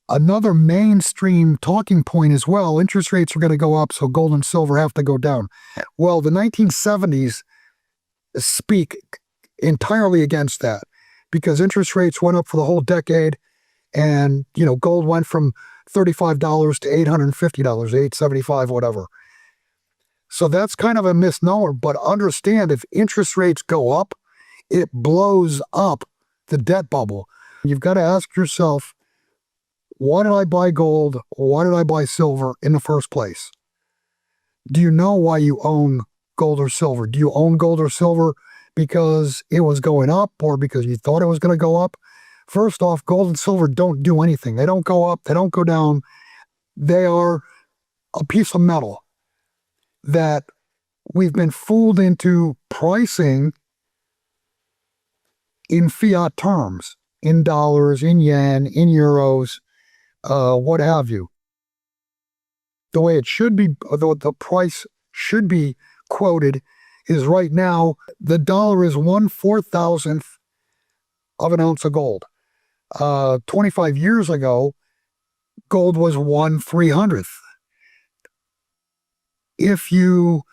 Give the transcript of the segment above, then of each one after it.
Another mainstream talking point as well, interest rates are going to go up, so gold and silver have to go down. Well, the 1970s speak entirely against that because interest rates went up for the whole decade, and gold went from $35 to $850, $875, whatever. So that's kind of a misnomer, but understand if interest rates go up, it blows up the debt bubble. You've got to ask yourself, why did I buy gold? Why did I buy silver in the first place? Do you know why you own gold or silver? Do you own gold or silver because it was going up or because you thought it was going to go up? First off, gold and silver don't do anything. They don't go up. They don't go down. They are a piece of metal that we've been fooled into pricing in fiat terms, in dollars, in yen, in euros, what have you. The way it should be, the price should be quoted is right now, the dollar is 1/4000th of an ounce of gold. 25 years ago, gold was 1/300th. If you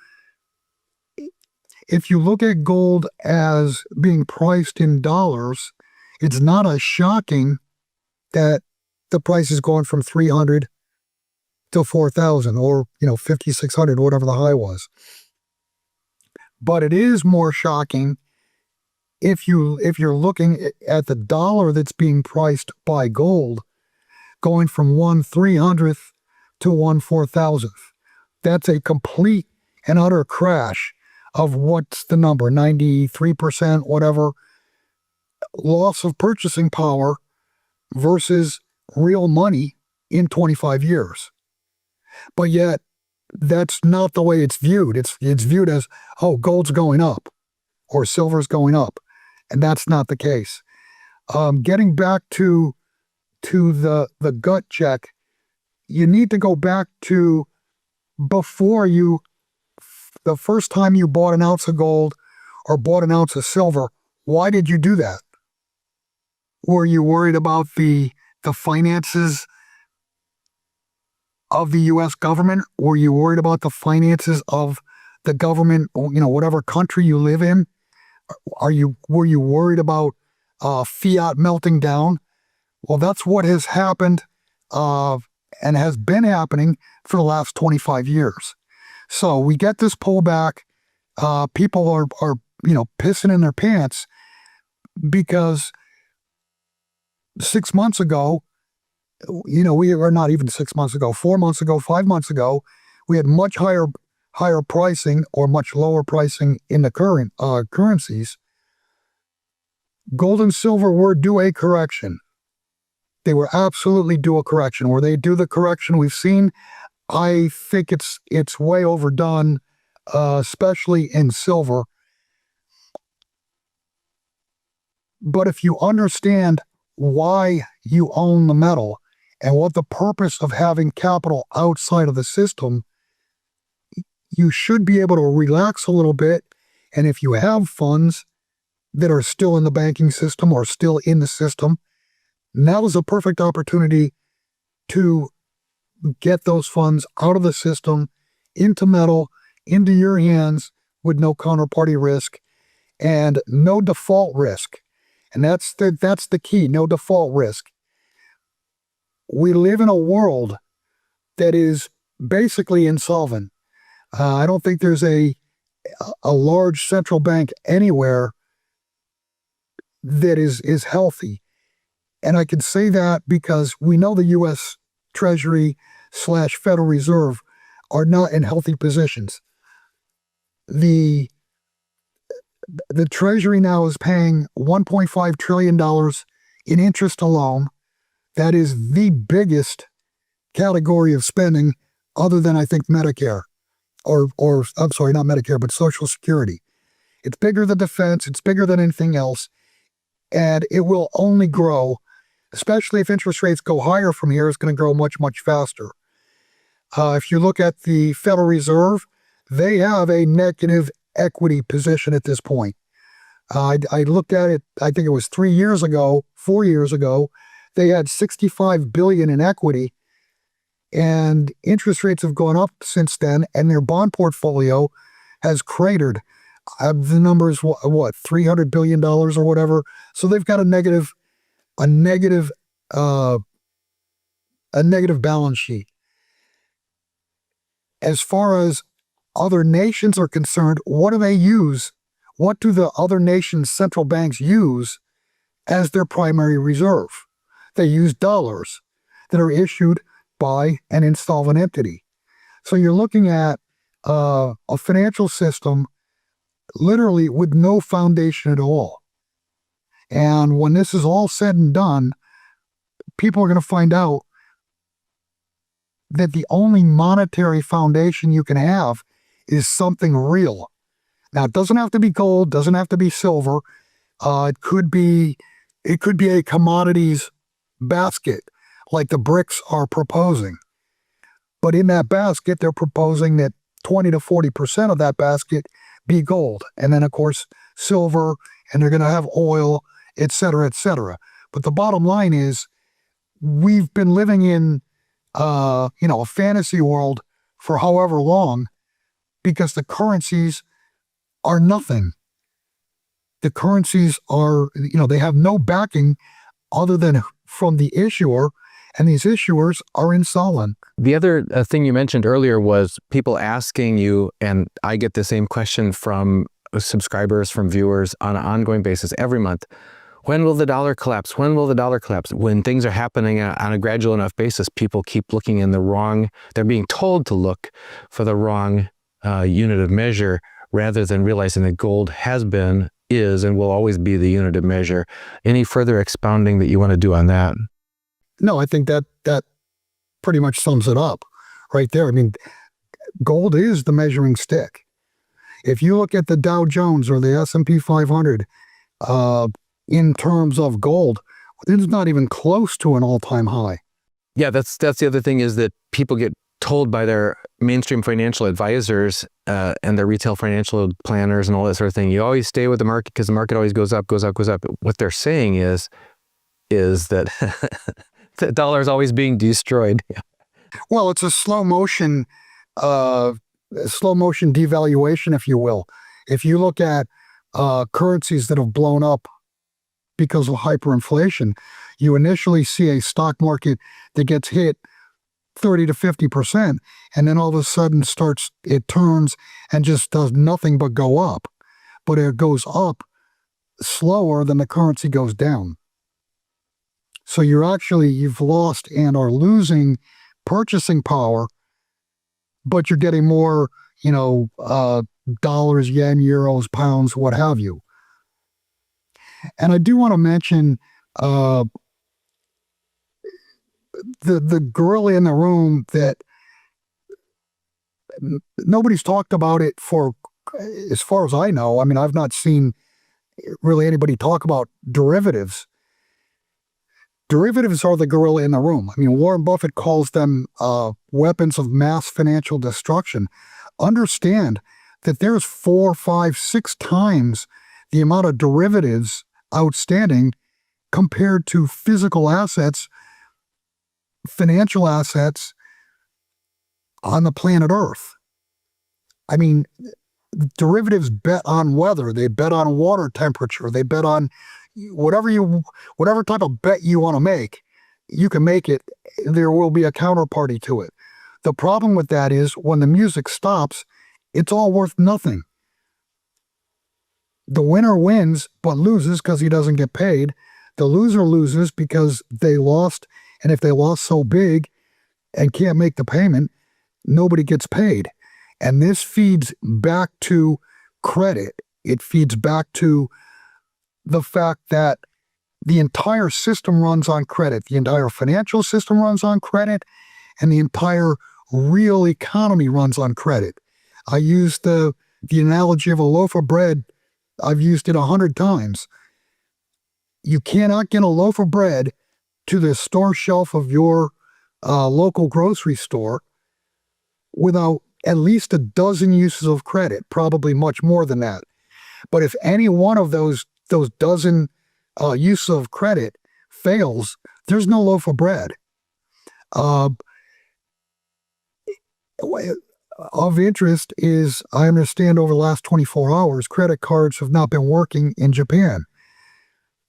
look at gold as being priced in dollars, it's not as shocking that the price is going from 300 to 4,000 or 5,600, whatever the high was. But it is more shocking if you're looking at the dollar that's being priced by gold going from 1/300th to 1/4000th. That's a complete and utter crash of what's the number, 93%, whatever, loss of purchasing power versus real money in 25 years. But yet, that's not the way it's viewed. It's viewed as, oh, gold's going up or silver's going up. And that's not the case. Getting back to the gut check, you need to go back to before the first time you bought an ounce of gold or bought an ounce of silver. Why did you do that? Were you worried about the finances of the U.S. government? Were you worried about the finances of the government, whatever country you live in? Were you worried about fiat melting down? Well, that's what has happened and has been happening for the last 25 years. So we get this pullback. People are pissing in their pants because 6 months ago, we are not even 6 months ago, 4 months ago, 5 months ago, we had much higher pricing or much lower pricing in the current currencies. Gold and silver were due a correction. They were absolutely due a correction. Were they due the correction we've seen? I think it's way overdone, especially in silver. But if you understand why you own the metal and what the purpose of having capital outside of the system, you should be able to relax a little bit. And if you have funds that are still in the banking system or still in the system, now is a perfect opportunity to get those funds out of the system, into metal, into your hands with no counterparty risk and no default risk. And that's the key, no default risk. We live in a world that is basically insolvent. I don't think there's a large central bank anywhere that is healthy. And I can say that because we know the U.S. Treasury / Federal Reserve are not in healthy positions. The Treasury now is paying $1.5 trillion in interest alone. That is the biggest category of spending other than, I think, Medicare. Or I'm sorry, not Medicare, but Social Security. It's bigger than defense. It's bigger than anything else. And it will only grow, especially if interest rates go higher from here. It's going to grow much, much faster. If you look at the Federal Reserve, they have a negative equity position at this point. I looked at it, I think it was 4 years ago, they had $65 billion in equity, and interest rates have gone up since then, and their bond portfolio has cratered. The number is what, $300 billion or whatever. So they've got a negative uh, balance sheet. As far as other nations are concerned, what do they use? What do the other nations' central banks use as their primary reserve? They use dollars that are issued by an insolvent entity. So you're looking at a financial system literally with no foundation at all. And when this is all said and done, people are going to find out that the only monetary foundation you can have is something real. Now, it doesn't have to be gold, doesn't have to be silver. It could be a commodities basket, like the BRICS are proposing. But in that basket, they're proposing that 20 to 40% of that basket be gold, and then of course silver, and they're going to have oil, et cetera, et cetera. But the bottom line is, we've been living in a fantasy world for however long, because the currencies are nothing. The currencies are, they have no backing other than from the issuer, and these issuers are insolvent. The other thing you mentioned earlier was people asking you, and I get the same question from subscribers, from viewers on an ongoing basis every month. When will the dollar collapse? When will the dollar collapse? When things are happening on a gradual enough basis, people keep looking in the wrong, they're being told to look for the wrong unit of measure, rather than realizing that gold has been, is, and will always be the unit of measure. Any further expounding that you want to do on that? No, I think that pretty much sums it up right there. I mean, gold is the measuring stick. If you look at the Dow Jones or the S&P 500 in terms of gold, it's not even close to an all-time high. Yeah, that's the other thing, is that people get told by their mainstream financial advisors and their retail financial planners and all that sort of thing, you always stay with the market because the market always goes up, goes up, goes up. What they're saying is that the dollar is always being destroyed. Well, it's a slow motion devaluation, if you will. If you look at currencies that have blown up because of hyperinflation, you initially see a stock market that gets hit 30 to 50%, and then all of a sudden it turns and just does nothing but go up. But it goes up slower than the currency goes down. So you've lost and are losing purchasing power, but you're getting more, dollars, yen, euros, pounds, what have you. And I do want to mention the gorilla in the room that nobody's talked about it for, as far as I know. I mean, I've not seen really anybody talk about derivatives. Derivatives are the gorilla in the room. I mean, Warren Buffett calls them weapons of mass financial destruction. Understand that there's 4, 5, 6 times the amount of derivatives outstanding compared to physical assets, financial assets on the planet Earth. I mean, derivatives bet on weather, they bet on water temperature, they bet on whatever type of bet you want to make, you can make it. There will be a counterparty to it. The problem with that is when the music stops, it's all worth nothing. The winner wins but loses because he doesn't get paid. The loser loses because they lost, and if they lost so big and can't make the payment, nobody gets paid. And this feeds back to credit. It feeds back to the fact that the entire system runs on credit. The entire financial system runs on credit, and the entire real economy runs on credit. I used the analogy of a loaf of bread. I've used it 100 times. You cannot get a loaf of bread to the store shelf of your local grocery store without at least a dozen uses of credit, probably much more than that. But if any one of those dozen uses of credit fails, There's no loaf of bread. Uh, of interest is, I understand over the last 24 hours, credit cards have not been working in Japan.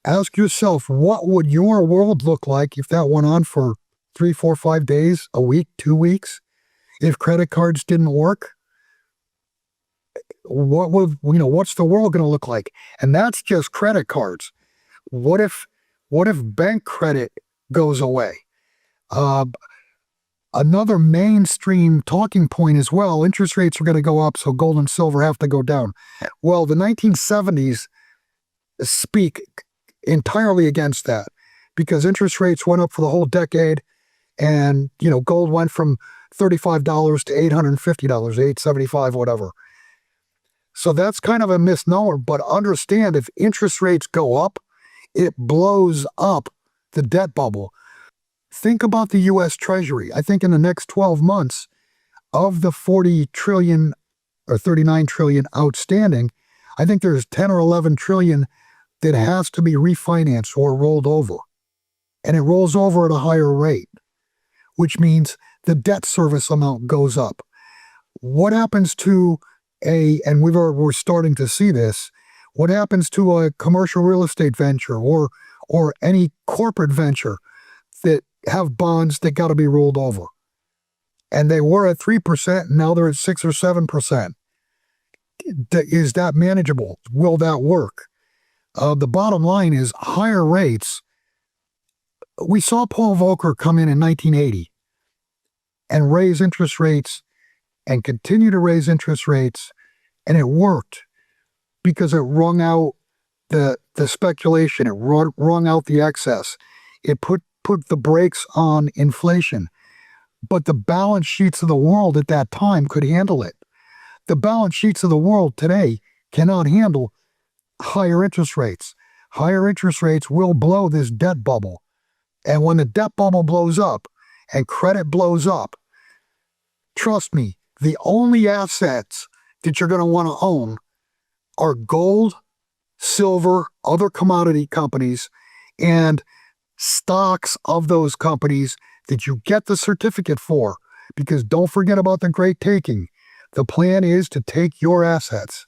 Ask yourself, what would your world look like if that went on for 3, 4, 5 days, a week, 2 weeks? If credit cards didn't work, what's the world going to look like? And that's just credit cards. What if bank credit goes away? Another mainstream talking point as well, interest rates are going to go up, so gold and silver have to go down. Well, the 1970s speak entirely against that, because interest rates went up for the whole decade, and gold went from $35 to $850, $875, whatever. So that's kind of a misnomer, but understand, if interest rates go up, it blows up the debt bubble. Think about the U.S. Treasury. I think in the next 12 months, of the 40 trillion or 39 trillion outstanding, I think there's 10 or 11 trillion that has to be refinanced or rolled over. And it rolls over at a higher rate, which means the debt service amount goes up. What happens to and we're starting to see this, what happens to a commercial real estate venture or any corporate venture that have bonds that got to be rolled over? And they were at 3%, and now they're at 6 or 7%. Is that manageable? Will that work? The bottom line is higher rates. We saw Paul Volcker come in 1980 and raise interest rates and continue to raise interest rates, and it worked because it wrung out the speculation, it wrung out the excess. It put the brakes on inflation. But the balance sheets of the world at that time could handle it. The balance sheets of the world today cannot handle higher interest rates. Higher interest rates will blow this debt bubble. And when the debt bubble blows up and credit blows up, trust me, the only assets that you're going to want to own are gold, silver, other commodity companies, and stocks of those companies that you get the certificate for. Because don't forget about the great taking. The plan is to take your assets.